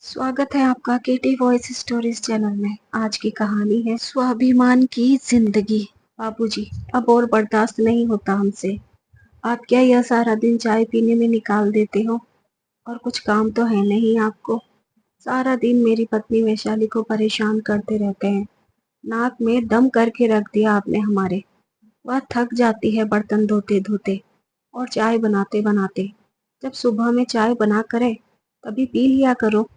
स्वागत है आपका केटी वॉइस स्टोरीज चैनल में। आज की कहानी है स्वाभिमान की जिंदगी। बाबूजी, अब और बर्दाश्त नहीं होता हमसे। आप क्या यह सारा दिन चाय पीने में निकाल देते हो? और कुछ काम तो है नहीं आपको? सारा दिन मेरी पत्नी वैशाली को परेशान करते रहते हैं। नाक में दम करके रख दिया आपने हमारे। वह थक जाती है बर्तन धोते धोते और चाय बनाते बनाते। जब सुबह में चाय बना करे तभी पी लिया करो।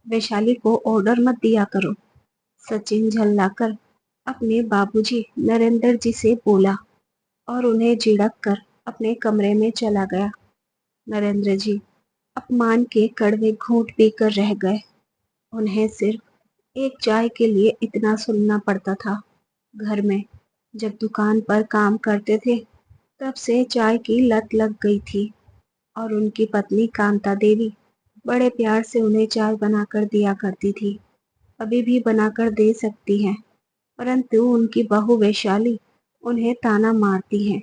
वैशाली को ऑर्डर मत दिया करो। सचिन झल्लाकर अपने बाबूजी नरेंद्र जी से बोला और उन्हें झिड़क कर अपने कमरे में चला गया। नरेंद्र जी अपमान के कड़वे घूंट पीकर रह गए। उन्हें सिर्फ एक चाय के लिए इतना सुनना पड़ता था। घर में जब दुकान पर काम करते थे तब से चाय की लत लग गई थी और उनकी पत्नी कांता देवी बड़े प्यार से उन्हें चाय बनाकर दिया करती थी। अभी भी बनाकर दे सकती हैं, परंतु उनकी बहू वैशाली उन्हें ताना मारती है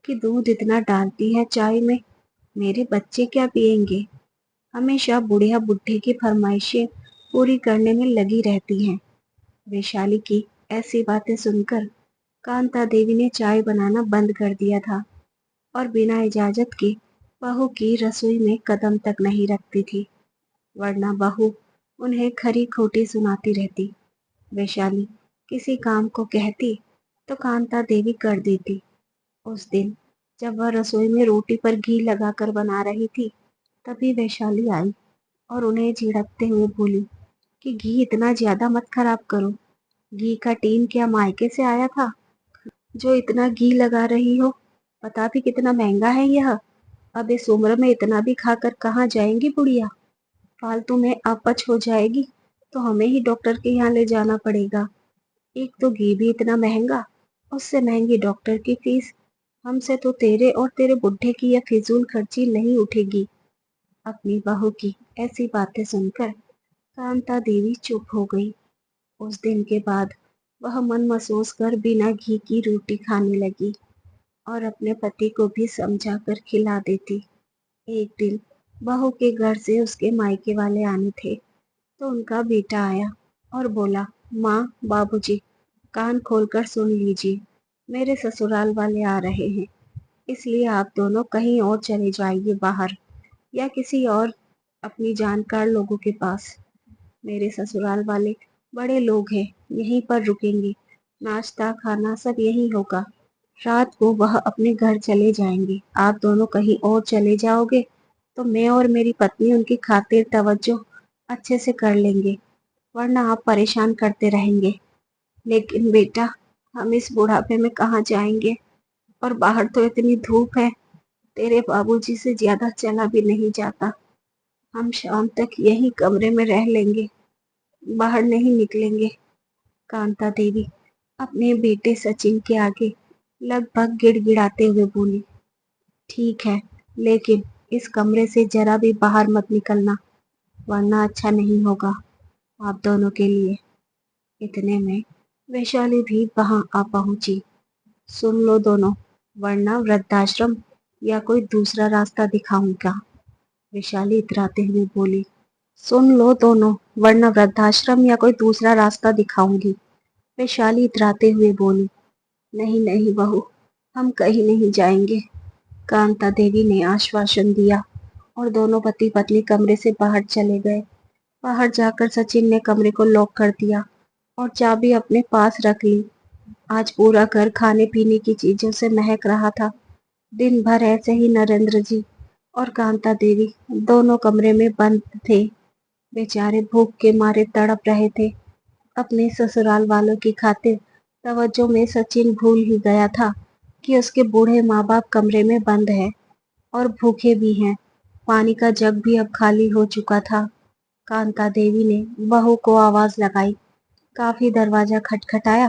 कि दूध इतना डालती है चाय में, मेरे बच्चे क्या पिएंगे। हमेशा बुढ़िया बुढ़े की फरमाइशें पूरी करने में लगी रहती हैं। वैशाली की ऐसी बातें सुनकर कांता देवी ने चाय बनाना बंद कर दिया था और बिना इजाजत के बहू की रसोई में कदम तक नहीं रखती थी, वरना बहू उन्हें खरी खोटी सुनाती रहती। वैशाली किसी काम को कहती तो कांता देवी कर देती। उस दिन जब वह रसोई में रोटी पर घी लगाकर बना रही थी तभी वैशाली आई और उन्हें झिड़कते हुए बोली कि घी इतना ज्यादा मत खराब करो। घी का टीन क्या मायके से आया था जो इतना घी लगा रही हो? पता भी कितना महंगा है यह। अब इस उम्र में इतना भी खाकर कहाँ जाएंगी बुढ़िया? फालतू में अपच हो जाएगी तो हमें ही डॉक्टर के यहाँ ले जाना पड़ेगा। एक तो घी भी इतना महंगा, उससे महंगी डॉक्टर की फीस। हमसे तो तेरे और तेरे बुढ़े की यह फिजूल खर्ची नहीं उठेगी। अपनी बहू की ऐसी बातें सुनकर कांता देवी चुप हो गई। उस दिन के बाद वह मन महसूस कर बिना घी की रोटी खाने लगी और अपने पति को भी समझा कर खिला देती। एक दिन बहू के घर से उसके मायके वाले आने थे तो उनका बेटा आया और बोला, माँ, बाबूजी, कान खोलकर सुन लीजिए, मेरे ससुराल वाले आ रहे हैं, इसलिए आप दोनों कहीं और चले जाइए बाहर या किसी और अपनी जानकार लोगों के पास। मेरे ससुराल वाले बड़े लोग हैं, यहीं पर रुकेंगे, नाश्ता खाना सब यहीं होगा। रात को वह अपने घर चले जाएंगे। आप दोनों कहीं और चले जाओगे तो मैं और मेरी पत्नी उनकी खातिर तवज्जो अच्छे से कर लेंगे, वरना आप परेशान करते रहेंगे। लेकिन बेटा, हम इस बुढ़ापे में कहाँ जाएंगे? और बाहर तो इतनी धूप है, तेरे बाबूजी से ज्यादा चला भी नहीं जाता। हम शाम तक यहीं कमरे में रह लेंगे, बाहर नहीं निकलेंगे। कांता देवी अपने बेटे सचिन के आगे लगभग गिड़गिड़ाते हुए बोली, ठीक है, लेकिन इस कमरे से जरा भी बाहर मत निकलना, वरना अच्छा नहीं होगा आप दोनों के लिए। इतने में वैशाली भी वहां आ पहुंची। सुन लो दोनों, वरना वृद्धाश्रम या कोई दूसरा रास्ता दिखाऊंगा। वैशाली इतराते हुए बोली, सुन लो दोनों, वरना वृद्धाश्रम या कोई दूसरा रास्ता दिखाऊंगी। वैशाली इतराते हुए बोली, नहीं नहीं बहू, हम कहीं नहीं जाएंगे। कांता देवी ने आश्वासन दिया और दोनों पति पत्नी कमरे से बाहर चले गए। बाहर जाकर सचिन ने कमरे को लॉक कर दिया और चाबी अपने पास रख ली। आज पूरा घर खाने पीने की चीजों से महक रहा था। दिन भर ऐसे ही नरेंद्र जी और कांता देवी दोनों कमरे में बंद थे। बेचारे भूख के मारे तड़प रहे थे। अपने ससुराल वालों की खातिर तवज्जो में सचिन भूल ही गया था कि उसके बूढ़े माँ बाप कमरे में बंद है और भूखे भी हैं। पानी का जग भी अब खाली हो चुका था। कांता देवी ने बहू को आवाज लगाई, काफी दरवाजा खटखटाया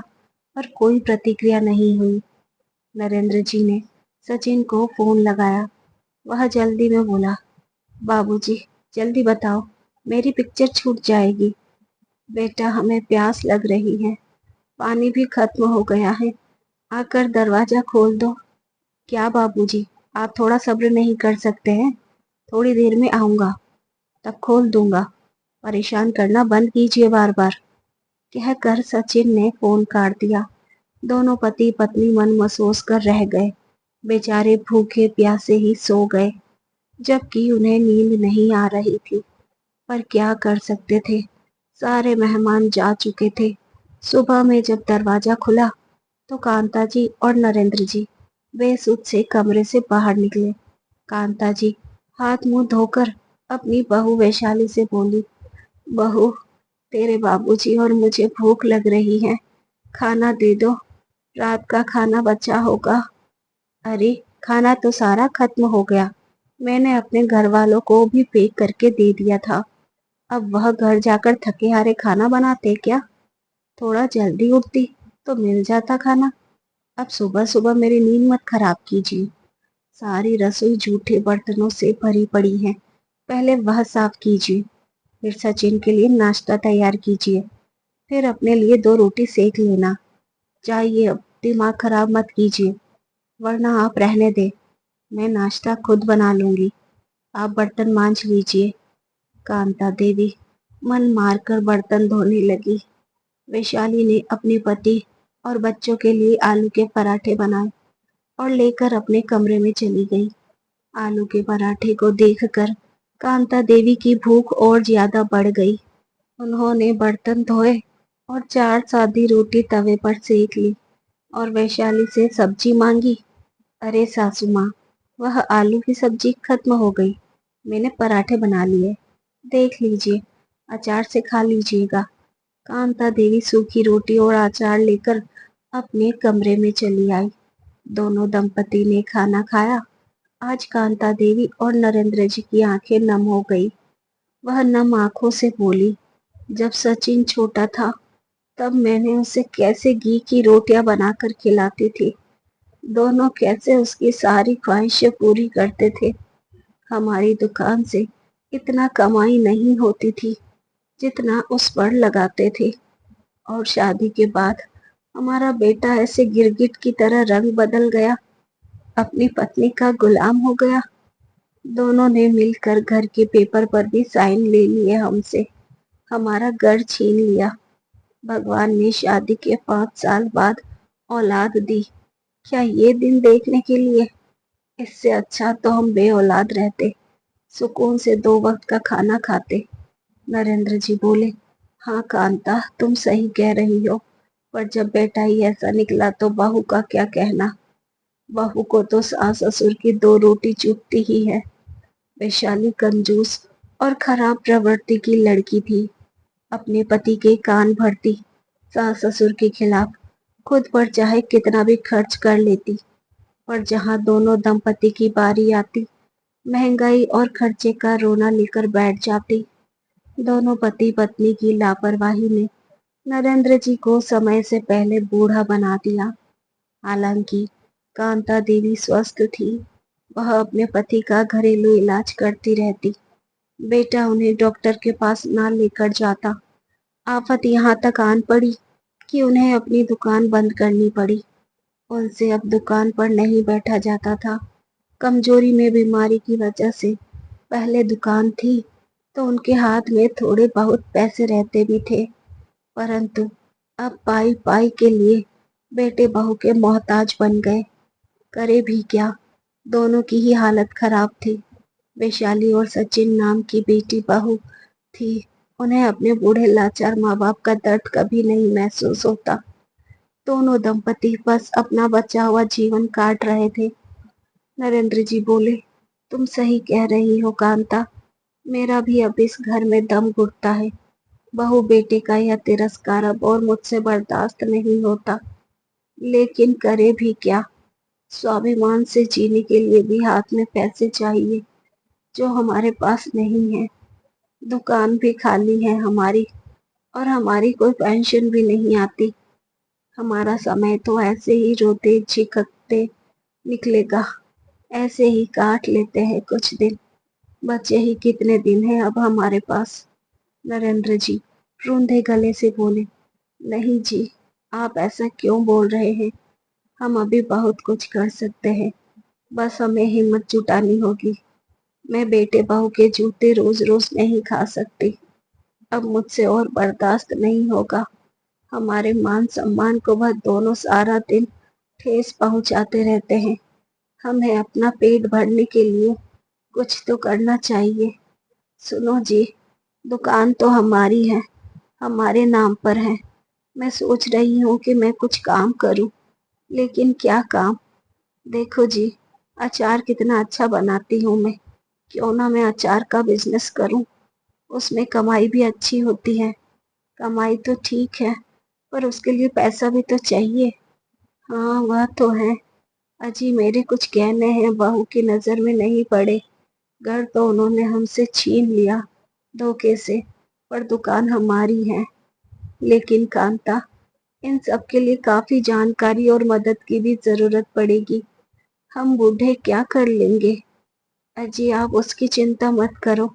पर कोई प्रतिक्रिया नहीं हुई। नरेंद्र जी ने सचिन को फोन लगाया। वह जल्दी में बोला, बाबूजी, जल्दी बताओ, मेरी पिक्चर छूट जाएगी। बेटा, हमें प्यास लग रही है, पानी भी खत्म हो गया है, आकर दरवाजा खोल दो। क्या बाबूजी, आप थोड़ा सब्र नहीं कर सकते हैं? थोड़ी देर में आऊंगा, तब खोल दूंगा, परेशान करना बंद कीजिए बार बार, कहकर सचिन ने फोन काट दिया। दोनों पति पत्नी मन महसूस कर रह गए। बेचारे भूखे प्यासे ही सो गए, जबकि उन्हें नींद नहीं आ रही थी। पर क्या कर सकते थे, सारे मेहमान जा चुके थे। सुबह में जब दरवाजा खुला तो कांता जी और नरेंद्र जी बेसुध से कमरे से बाहर निकले। कांता जी हाथ मुंह धोकर अपनी बहू वैशाली से बोली, बहू, तेरे बाबूजी और मुझे भूख लग रही है, खाना दे दो, रात का खाना बचा होगा। अरे, खाना तो सारा खत्म हो गया, मैंने अपने घर वालों को भी पैक करके दे दिया था। अब वह घर जाकर थके हारे खाना बनाते क्या? थोड़ा जल्दी उठती तो मिल जाता खाना। अब सुबह सुबह मेरी नींद मत खराब कीजिए। सारी रसोई जूठे बर्तनों से भरी पड़ी है, पहले वह साफ कीजिए, फिर सचिन के लिए नाश्ता तैयार कीजिए, फिर अपने लिए 2 रोटी सेक लेना। जाइए, अब दिमाग खराब मत कीजिए, वरना आप रहने दे, मैं नाश्ता खुद बना लूंगी, आप बर्तन मांज लीजिए। कांता देवी मन मारकर बर्तन धोने लगी। वैशाली ने अपने पति और बच्चों के लिए आलू के पराठे बनाए और लेकर अपने कमरे में चली गई। आलू के पराठे को देखकर कांता देवी की भूख और ज्यादा बढ़ गई। उन्होंने बर्तन धोए और 4 सादी रोटी तवे पर सेक ली और वैशाली से सब्जी मांगी। अरे सासू माँ, वह आलू की सब्जी खत्म हो गई, मैंने पराठे बना लिए, देख लीजिए, अचार से खा लीजिएगा। कांता देवी सूखी रोटी और अचार लेकर अपने कमरे में चली आई। दोनों दंपति ने खाना खाया। आज कांता देवी और नरेंद्र जी की आंखें नम हो गई। वह नम आंखों से बोली, जब सचिन छोटा था तब मैंने उसे कैसे घी की रोटियां बनाकर खिलाती थी। दोनों कैसे उसकी सारी ख्वाहिशें पूरी करते थे। हमारी दुकान से इतना कमाई नहीं होती थी जितना उस पर लगाते थे, और शादी के बाद हमारा बेटा ऐसे गिरगिट की तरह रंग बदल गया, अपनी पत्नी का गुलाम हो गया। दोनों ने मिलकर घर के पेपर पर भी साइन ले लिए हमसे, हमारा घर छीन लिया। भगवान ने शादी के 5 साल बाद औलाद दी, क्या ये दिन देखने के लिए? इससे अच्छा तो हम बे औलाद रहते, सुकून से 2 वक्त का खाना खाते। नरेंद्र जी बोले, हाँ कांता, तुम सही कह रही हो, पर जब बेटा ही ऐसा निकला तो बहू का क्या कहना। बहू को तो सास ससुर की 2 रोटी चुभती ही है। वैशाली कंजूस और खराब प्रवृत्ति की लड़की थी, अपने पति के कान भरती, सास ससुर के खिलाफ खुद पर चाहे कितना भी खर्च कर लेती। पर जहां दोनों दंपति की बारी आती, महंगाई और खर्चे का रोना लेकर बैठ जाती। दोनों पति पत्नी की लापरवाही ने नरेंद्र जी को समय से पहले बूढ़ा बना दिया। हालांकि कांता देवी स्वस्थ थी, वह अपने पति का घरेलू इलाज करती रहती। बेटा उन्हें डॉक्टर के पास ना लेकर जाता। आफत यहाँ तक आन पड़ी कि उन्हें अपनी दुकान बंद करनी पड़ी। उनसे अब दुकान पर नहीं बैठा जाता था। कमजोरी में बीमारी की वजह से पहले दुकान थी तो उनके हाथ में थोड़े बहुत पैसे रहते भी थे, परंतु अब पाई पाई के लिए बेटे बहू के मोहताज बन गए। करे भी क्या, दोनों की ही हालत खराब थी। वैशाली और सचिन नाम की बेटी बहू थी, उन्हें अपने बूढ़े लाचार माँ बाप का दर्द कभी नहीं महसूस होता। दोनों दंपति बस अपना बचा हुआ जीवन काट रहे थे। नरेंद्र जी बोले, तुम सही कह रही हो कांता, मेरा भी अब इस घर में दम घुटता है। बहू बेटे का यह तिरस्कार अब और मुझसे बर्दाश्त नहीं होता, लेकिन करे भी क्या, स्वाभिमान से जीने के लिए भी हाथ में पैसे चाहिए, जो हमारे पास नहीं है। दुकान भी खाली है हमारी, और हमारी कोई पेंशन भी नहीं आती। हमारा समय तो ऐसे ही रोते झिकते निकलेगा, ऐसे ही काट लेते हैं कुछ दिन। बचे ही कितने दिन हैं अब हमारे पास। नरेंद्र जी रूंधे गले से बोले, नहीं जी, आप ऐसा क्यों बोल रहे हैं, हम अभी बहुत कुछ कर सकते हैं, बस हमें हिम्मत जुटानी होगी। मैं बेटे बहू के जूते रोज रोज नहीं खा सकती। अब मुझसे और बर्दाश्त नहीं होगा। हमारे मान सम्मान को वह दोनों सारा दिन ठेस पहुंचाते रहते हैं। हमें अपना पेट भरने के लिए कुछ तो करना चाहिए। सुनो जी, दुकान तो हमारी है, हमारे नाम पर है। मैं सोच रही हूँ कि मैं कुछ काम करूँ, लेकिन क्या काम? देखो जी, अचार कितना अच्छा बनाती हूँ मैं। क्यों ना मैं अचार का बिजनेस करूँ। उसमें कमाई भी अच्छी होती है। कमाई तो ठीक है, पर उसके लिए पैसा भी तो चाहिए। हाँ, वह तो है। अजी, मेरे कुछ गहने हैं, बहू की नजर में नहीं पड़े। घर तो उन्होंने हमसे छीन लिया धोखे से, पर दुकान हमारी है। लेकिन कांता, इन सब के लिए काफी जानकारी और मदद की भी जरूरत पड़ेगी। हम बूढ़े क्या कर लेंगे? अजी, आप उसकी चिंता मत करो।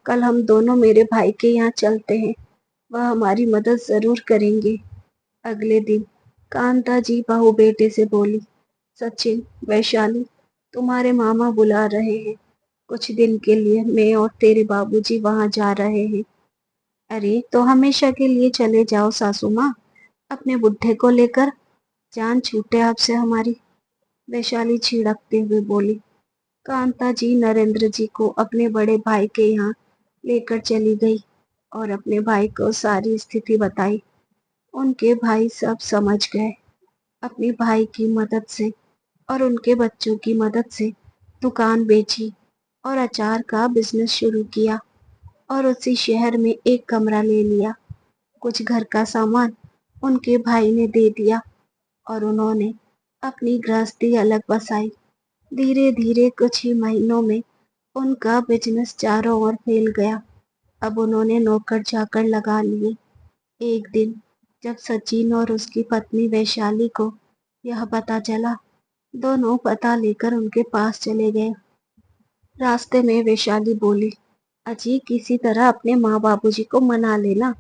कल हम दोनों मेरे भाई के यहाँ चलते हैं, वह हमारी मदद जरूर करेंगे। अगले दिन कांता जी बहू बेटे से बोली, सचिन, वैशाली, तुम्हारे मामा बुला रहे हैं। कुछ दिन के लिए मैं और तेरे बाबूजी वहां जा रहे हैं। अरे, तो हमेशा के लिए चले जाओ सासू माँ, अपने बुड्ढे को लेकर। जान छूटे आपसे हमारी, वैशाली छिड़कते हुए बोली। कांता जी नरेंद्र जी को अपने बड़े भाई के यहाँ लेकर चली गई और अपने भाई को सारी स्थिति बताई। उनके भाई सब समझ गए। अपने भाई की मदद से और उनके बच्चों की मदद से दुकान बेची और अचार का बिजनेस शुरू किया और उसी शहर में एक कमरा ले लिया। कुछ घर का सामान उनके भाई ने दे दिया और उन्होंने अपनी गृहस्थी अलग बसाई। धीरे धीरे कुछ ही महीनों में उनका बिजनेस चारों ओर फैल गया। अब उन्होंने नौकर चाकर लगा लिए। एक दिन जब सचिन और उसकी पत्नी वैशाली को यह पता चला, दोनों पता लेकर उनके पास चले गए। रास्ते में वैशाली बोली, अजी, किसी तरह अपने माँ बाबूजी को मना लेना।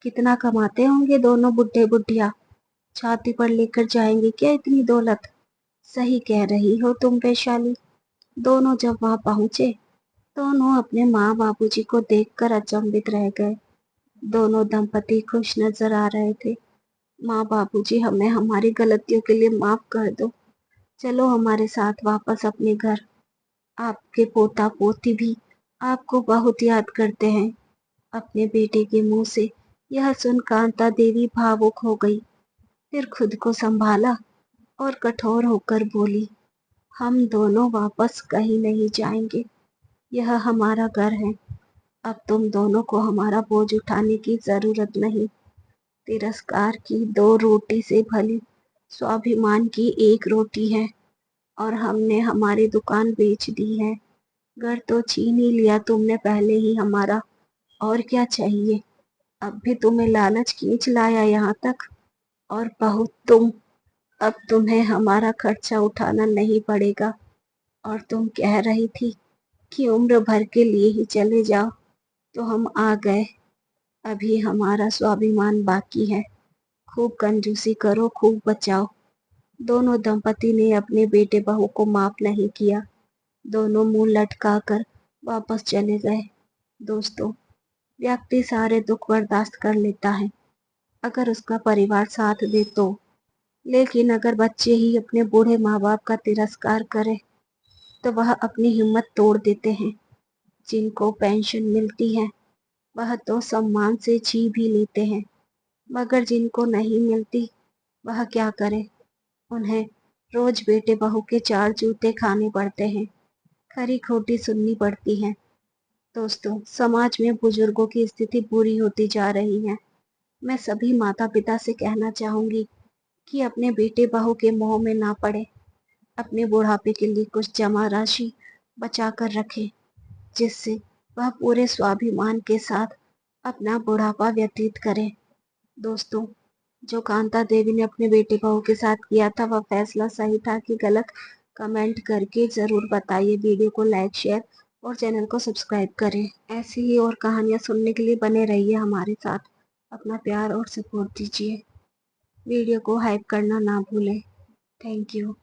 कितना कमाते होंगे दोनों बुढ़े बुढ़िया, छाती पर लेकर जाएंगे क्या इतनी दौलत? सही कह रही हो तुम वैशाली। दोनों जब वहां पहुंचे, दोनों अपने माँ बाबूजी को देखकर अचंभित रह गए। दोनों दंपति खुश नजर आ रहे थे। माँ बाबूजी, हमें हमारी गलतियों के लिए माफ कर दो। चलो हमारे साथ वापस अपने घर। आपके पोता पोती भी आपको बहुत याद करते हैं। अपने बेटे के मुंह से यह सुन कांता देवी भावुक हो गई। फिर खुद को संभाला और कठोर होकर बोली, हम दोनों वापस कहीं नहीं जाएंगे। यह हमारा घर है। अब तुम दोनों को हमारा बोझ उठाने की जरूरत नहीं। तिरस्कार की दो रोटी से भली स्वाभिमान की एक रोटी है। और हमने हमारी दुकान बेच दी है। घर तो छीन ही लिया तुमने पहले ही हमारा, और क्या चाहिए? अब भी तुम्हें लालच खींच लाया यहाँ तक। और बहू तुम, अब तुम्हें हमारा खर्चा उठाना नहीं पड़ेगा। और तुम कह रही थी कि उम्र भर के लिए ही चले जाओ, तो हम आ गए। अभी हमारा स्वाभिमान बाकी है। खूब कंजूसी करो, खूब बचाओ। दोनों दंपति ने अपने बेटे बहू को माफ नहीं किया। दोनों मुंह लटकाकर वापस चले गए। दोस्तों, व्यक्ति सारे दुख बर्दाश्त कर लेता है अगर उसका परिवार साथ दे तो। लेकिन अगर बच्चे ही अपने बूढ़े माँ बाप का तिरस्कार करें तो वह अपनी हिम्मत तोड़ देते हैं। जिनको पेंशन मिलती है वह तो सम्मान से जी भी लेते हैं, मगर जिनको नहीं मिलती वह क्या करे? उन्हें रोज बेटे बहू के चार जूते खाने पड़ते हैं, खरी खोटी सुननी पड़ती है। दोस्तों, समाज में बुजुर्गों की स्थिति बुरी होती जा रही है। मैं सभी माता पिता से कहना चाहूंगी कि अपने बेटे बहू के मोह में ना पड़े। अपने बुढ़ापे के लिए कुछ जमा राशि बचा कर रखें, जिससे वह पूरे स्वाभिमान के साथ अपना बुढ़ापा व्यतीत करें। दोस्तों, जो कांता देवी ने अपने बेटे बहू के साथ किया था वह फैसला सही था कि गलत? कमेंट करके जरूर बताइए। वीडियो को लाइक, शेयर और चैनल को सब्सक्राइब करें। ऐसी ही और कहानियां सुनने के लिए बने रहिए हमारे साथ। अपना प्यार और सपोर्ट दीजिए। वीडियो को हाइप करना ना भूलें। Thank you.